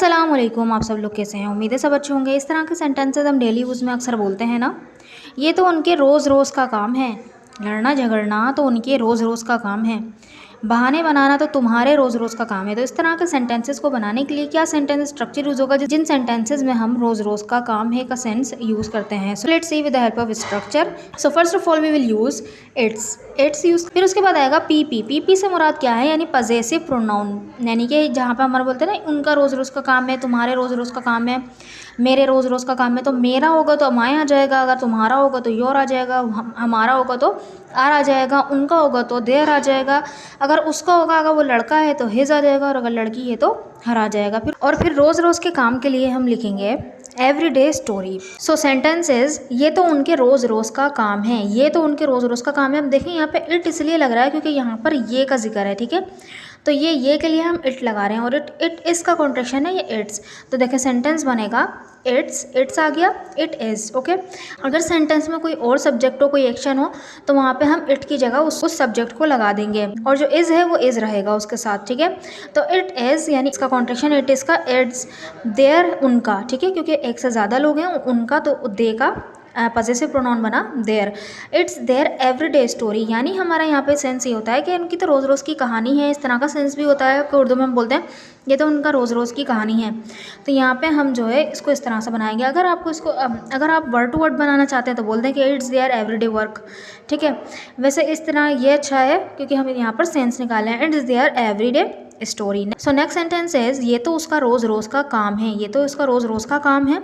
अस्सलाम वालेकुम। आप सब लोग कैसे हैं? उम्मीद है सब अच्छे होंगे। इस तरह के सेंटेंसेस हम डेली यूज़ में अक्सर बोलते हैं ना। ये तो उनके रोज़ रोज़ का काम है। लड़ना झगड़ना तो उनके रोज़ रोज़ का काम है। बहाने बनाना तो तुम्हारे रोज़ रोज़ का काम है। तो इस तरह के सेंटेंसेस को बनाने के लिए क्या सेंटेंस स्ट्रक्चर यूज़ होगा जिन सेंटेंसेस में हम रोज़ रोज़ का काम है का सेंस यूज़ करते हैं। So let's see with the help of structure. So first of all we will use its use. फिर उसके बाद आएगा पी से मुराद क्या है, यानी पजेसिव प्रोनाउन, यानी कि जहाँ पे हमारा बोलते हैं ना उनका रोज़ रोज़ का काम है, तुम्हारे रोज़ रोज़ का काम है, मेरे रोज़ रोज़ का काम है। तो मेरा होगा तो माय आ जाएगा, अगर तुम्हारा होगा तो योर आ जाएगा, हमारा होगा तो आर आ जाएगा, उनका होगा तो देयर आ जाएगा, अगर उसका होगा, अगर वो लड़का है तो हिज आ जाएगा, और अगर लड़की है तो हर आ जाएगा। फिर रोज़ रोज़ के काम के लिए हम लिखेंगे एवरीडे स्टोरी। सो सेंटेंसेस ये तो उनके रोज़ रोज़ का काम है, ये तो उनके रोज़ रोज़ का काम है। अब देखें यहाँ पे इट इसलिए लग रहा है क्योंकि यहाँ पर ये का जिक्र है, ठीक है। तो ये के लिए हम इट लगा रहे हैं, और इट इसका कॉन्ट्रेक्शन है ये इट्स। तो देखें सेंटेंस बनेगा इट्स आ गया, इट इज़, ओके। अगर सेंटेंस में कोई और सब्जेक्ट हो, कोई एक्शन हो, तो वहाँ पे हम इट की जगह उस सब्जेक्ट को लगा देंगे, और जो इज़ है वो इज़ रहेगा उसके साथ, ठीक है। तो इट इज़ यानी इसका कॉन्ट्रेक्शन इट इज़ का इट्स देयर उनका, ठीक है, क्योंकि एक से ज़्यादा लोग हैं, उनका तो दे का पजेसिव प्रोनाउन बना their. Its their everyday story, यानी हमारा यहाँ पे सेंस ये होता है कि उनकी तो रोज़ रोज़ की कहानी है। इस तरह का सेंस भी होता है कि उर्दू में हम बोलते हैं ये तो उनका रोज़ रोज़ की कहानी है। तो यहाँ पे हम जो है इसको इस तरह से बनाएंगे। अगर आपको इसको अगर आप वर्ड टू वर्ड बनाना चाहते हैं तो बोल दें कि इट्स देयर एवरीडे वर्क, ठीक है। वैसे इस तरह ये अच्छा है क्योंकि हम यहाँ पर सेंस निकाले हैं, it's their everyday story. So next sentence is ये तो उसका रोज़ रोज़ का काम है, ये तो उसका रोज़ रोज़ का काम है।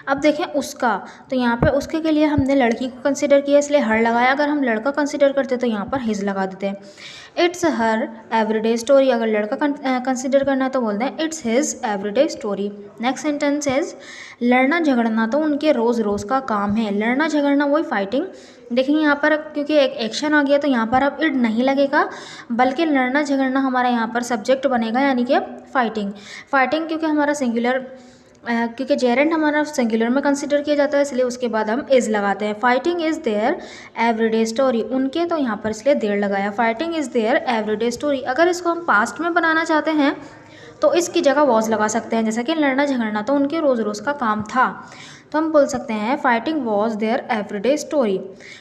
अब देखें उसका, तो यहाँ पे उसके के लिए हमने लड़की को कंसिडर किया इसलिए हर लगाया। अगर हम लड़का कंसिडर करते तो यहाँ पर हिज लगा देते हैं। इट्स हर एवरीडे स्टोरी, अगर लड़का कंसिडर करना है तो बोलते हैं it's his everyday story. Next sentence is लड़ना झगड़ना तो उनके रोज़ रोज़ का काम है। लड़ना झगड़ना वही फाइटिंग। देखेंगे यहाँ पर क्योंकि एक एक्शन आ गया तो यहाँ पर अब इट नहीं लगेगा, बल्कि लड़ना झगड़ना हमारा यहाँ पर सब्जेक्ट बनेगा, यानी कि फाइटिंग क्योंकि हमारा सिंगुलर, क्योंकि जेरेंट हमारा सिंगुलर में कंसिडर किया जाता है इसलिए उसके बाद हम इज़ लगाते हैं। Fighting is there everyday story, उनके तो यहाँ पर इसलिए देर लगाया। Fighting is there everyday story. अगर इसको हम पास्ट में बनाना चाहते हैं तो इसकी जगह वॉज लगा सकते हैं, जैसा कि लड़ना झगड़ना तो उनके रोज़ रोज़ का काम था, तो हम बोल सकते हैं fighting was there everyday story.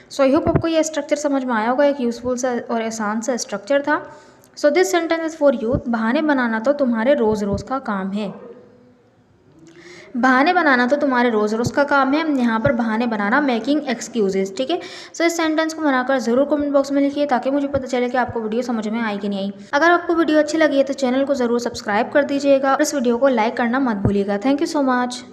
So I hope आपको ये स्ट्रक्चर समझ में आया होगा। एक यूज़फुल सा और आसान सा स्ट्रक्चर था। So this sentence is for youth. बहाने बनाना तो तुम्हारे रोज़ रोज़ का काम है। बहाने बनाना तो तुम्हारे रोज़ रोज़ का काम है। यहाँ पर बहाने बनाना मेकिंग एक्सक्यूजेस, ठीक है। सो इस सेंटेंस को बनाकर ज़रूर कमेंट बॉक्स में लिखिए ताकि मुझे पता चले कि आपको वीडियो समझ में आई कि नहीं आई। अगर आपको वीडियो अच्छी लगी है तो चैनल को ज़रूर सब्सक्राइब कर दीजिएगा और इस वीडियो को लाइक करना मत भूलिएगा। Thank you so much.